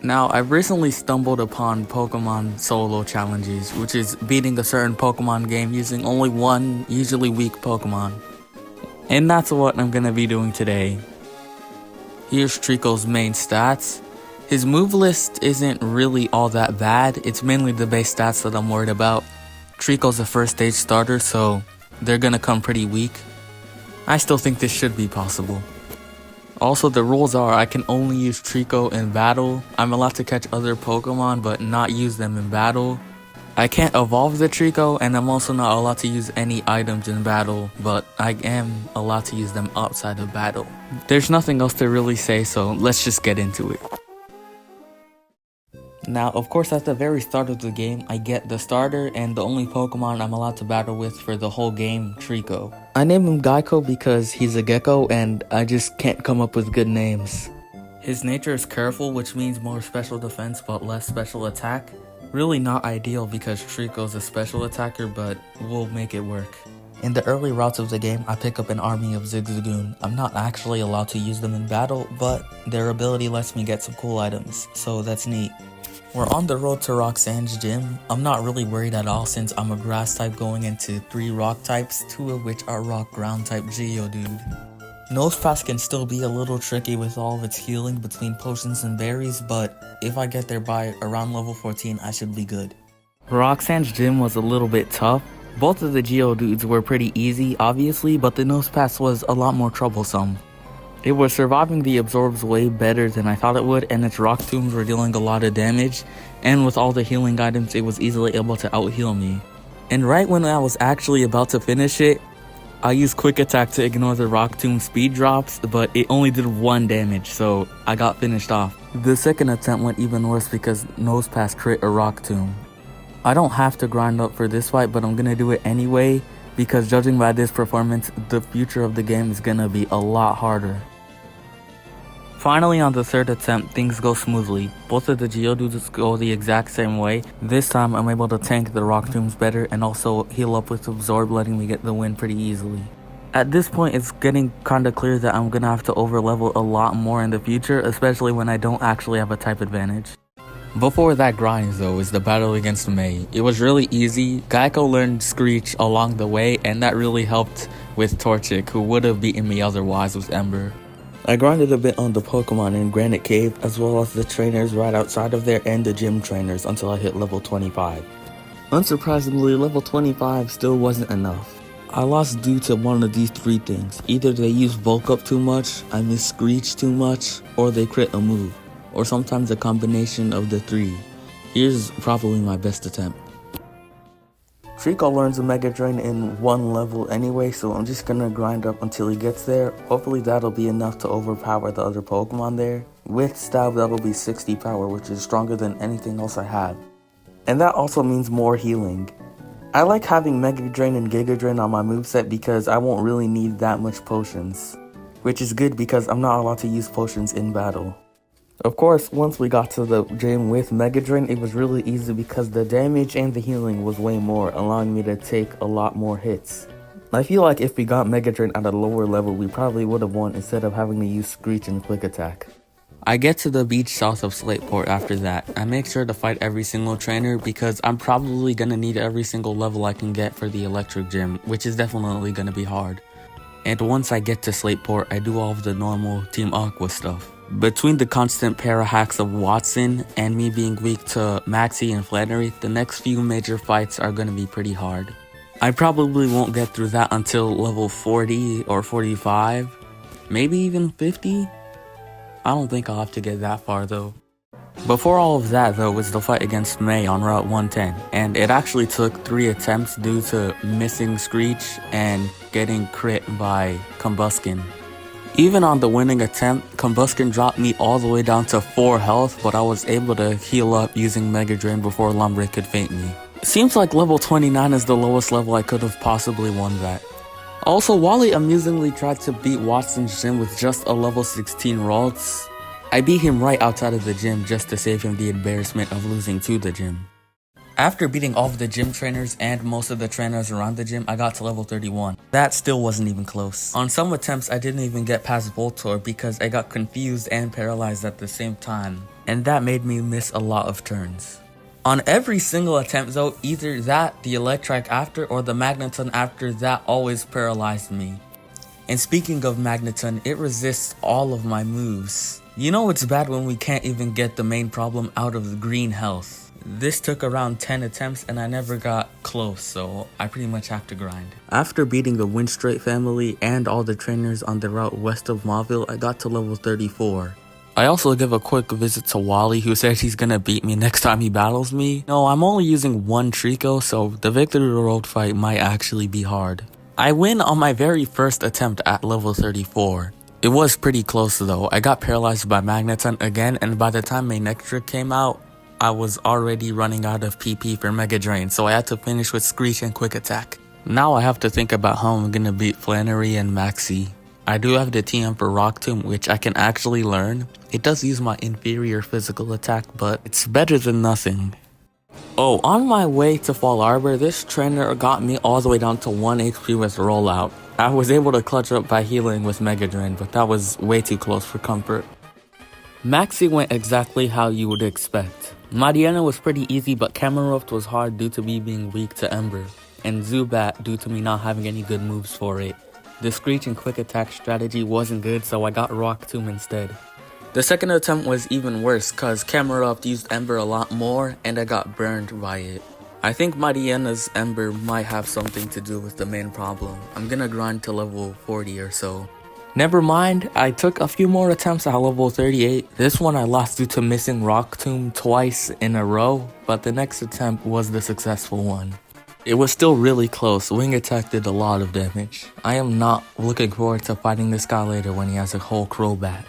Now, I've recently stumbled upon Pokemon solo challenges, which is beating a certain Pokemon game using only one, usually weak Pokemon. And that's what I'm gonna be doing today. Here's Treecko's main stats. His move list isn't really all that bad, it's mainly the base stats that I'm worried about. Treecko's a first stage starter, so they're gonna come pretty weak. I still think this should be possible. Also, the rules are I can only use Treecko in battle. I'm allowed to catch other Pokemon but not use them in battle. I can't evolve the Treecko, and I'm also not allowed to use any items in battle, but I am allowed to use them outside of battle. There's nothing else to really say, so let's just get into it. Now, of course, at the very start of the game, I get the starter and the only Pokemon I'm allowed to battle with for the whole game, Treecko. I named him Geico because he's a gecko and I just can't come up with good names. His nature is careful, which means more special defense but less special attack. Really not ideal because Treecko's a special attacker, but we'll make it work. In the early routes of the game, I pick up an army of Zigzagoon. I'm not actually allowed to use them in battle, but their ability lets me get some cool items, so that's neat. We're on the road to Roxanne's gym. I'm not really worried at all since I'm a grass type going into 3 rock types, 2 of which are rock ground type Geodude. Nosepass can still be a little tricky with all of its healing between potions and berries, but if I get there by around level 14, I should be good. Roxanne's gym was a little bit tough. Both of the Geodudes were pretty easy, obviously, but the Nosepass was a lot more troublesome. It was surviving the absorbs way better than I thought it would, and its rock tombs were dealing a lot of damage, and with all the healing items it was easily able to out-heal me. And right when I was actually about to finish it, I used quick attack to ignore the rock tomb speed drops, but it only did 1 damage, so I got finished off. The second attempt went even worse because Nosepass crit a rock tomb. I don't have to grind up for this fight, but I'm gonna do it anyway, because judging by this performance, the future of the game is gonna be a lot harder. Finally, on the third attempt, things go smoothly. Both of the Geodudes go the exact same way. This time, I'm able to tank the rock tombs better and also heal up with Absorb, letting me get the win pretty easily. At this point, it's getting kinda clear that I'm gonna have to overlevel a lot more in the future, especially when I don't actually have a type advantage. Before that grind though is the battle against May. It was really easy. Geico learned Screech along the way, and that really helped with Torchic, who would have beaten me otherwise with Ember. I grinded a bit on the Pokemon in Granite Cave, as well as the trainers right outside of there and the gym trainers until I hit level 25. Unsurprisingly, level 25 still wasn't enough. I lost due to one of these 3 things. Either they used Bulk Up too much, I missed Screech too much, or they crit a move. Or sometimes a combination of the 3. Here's probably my best attempt. Treecko learns a Mega Drain in 1 level anyway, so I'm just gonna grind up until he gets there. Hopefully that'll be enough to overpower the other Pokemon there. With Stab, that'll be 60 power, which is stronger than anything else I have. And that also means more healing. I like having Mega Drain and Giga Drain on my moveset because I won't really need that much potions. Which is good because I'm not allowed to use potions in battle. Of course, once we got to the gym with Mega Drain, it was really easy because the damage and the healing was way more, allowing me to take a lot more hits. I feel like if we got Mega Drain at a lower level, we probably would have won instead of having to use Screech and Quick Attack. I get to the beach south of Slateport after that. I make sure to fight every single trainer because I'm probably gonna need every single level I can get for the electric gym, which is definitely gonna be hard. And once I get to Slateport, I do all of the normal Team Aqua stuff. Between the constant para hacks of Watson and me being weak to Maxie and Flannery, the next few major fights are gonna be pretty hard. I probably won't get through that until level 40 or 45, maybe even 50? I don't think I'll have to get that far though. Before all of that though was the fight against May on Route 110, and it actually took 3 attempts due to missing Screech and getting crit by Combuskin. Even on the winning attempt, Combuskin dropped me all the way down to 4 health, but I was able to heal up using Mega Drain before Lombrick could faint me. Seems like level 29 is the lowest level I could have possibly won that. Also, Wally amusingly tried to beat Watson's gym with just a level 16 Ralts. I beat him right outside of the gym just to save him the embarrassment of losing to the gym. After beating all of the gym trainers and most of the trainers around the gym, I got to level 31. That still wasn't even close. On some attempts, I didn't even get past Voltorb because I got confused and paralyzed at the same time, and that made me miss a lot of turns. On every single attempt though, either that, the Electrike after, or the Magneton after that always paralyzed me. And speaking of Magneton, it resists all of my moves. You know it's bad when we can't even get the main problem out of the green health. This took around 10 attempts and I never got close, so I pretty much have to grind. After beating the Windstrait family and all the trainers on the route west of Mauville, I got to level 34. I also give a quick visit to Wally, who said he's gonna beat me next time he battles me. No, I'm only using one Treecko, so the Victory Road fight might actually be hard. I win on my very first attempt at level 34. It was pretty close though. I got paralyzed by Magneton again, and by the time my next trick came out, I was already running out of PP for Mega Drain, so I had to finish with Screech and Quick Attack. Now I have to think about how I'm gonna beat Flannery and Maxie. I do have the TM for Rock Tomb, which I can actually learn. It does use my inferior physical attack, but it's better than nothing. Oh, on my way to Fall Arbor, this trainer got me all the way down to 1 HP with Rollout. I was able to clutch up by healing with Mega Drain, but that was way too close for comfort. Maxie went exactly how you would expect. Mariana was pretty easy, but Camerupt was hard due to me being weak to Ember, and Zubat due to me not having any good moves for it. The Screech and Quick Attack strategy wasn't good, so I got Rock Tomb instead. The second attempt was even worse, cause Camerupt used Ember a lot more, and I got burned by it. I think Mariana's Ember might have something to do with the main problem. I'm gonna grind to level 40 or so. Never mind, I took a few more attempts at level 38. This one I lost due to missing Rock Tomb twice in a row, but the next attempt was the successful one. It was still really close. Wing Attack did a lot of damage. I am not looking forward to fighting this guy later when he has a whole Crobat.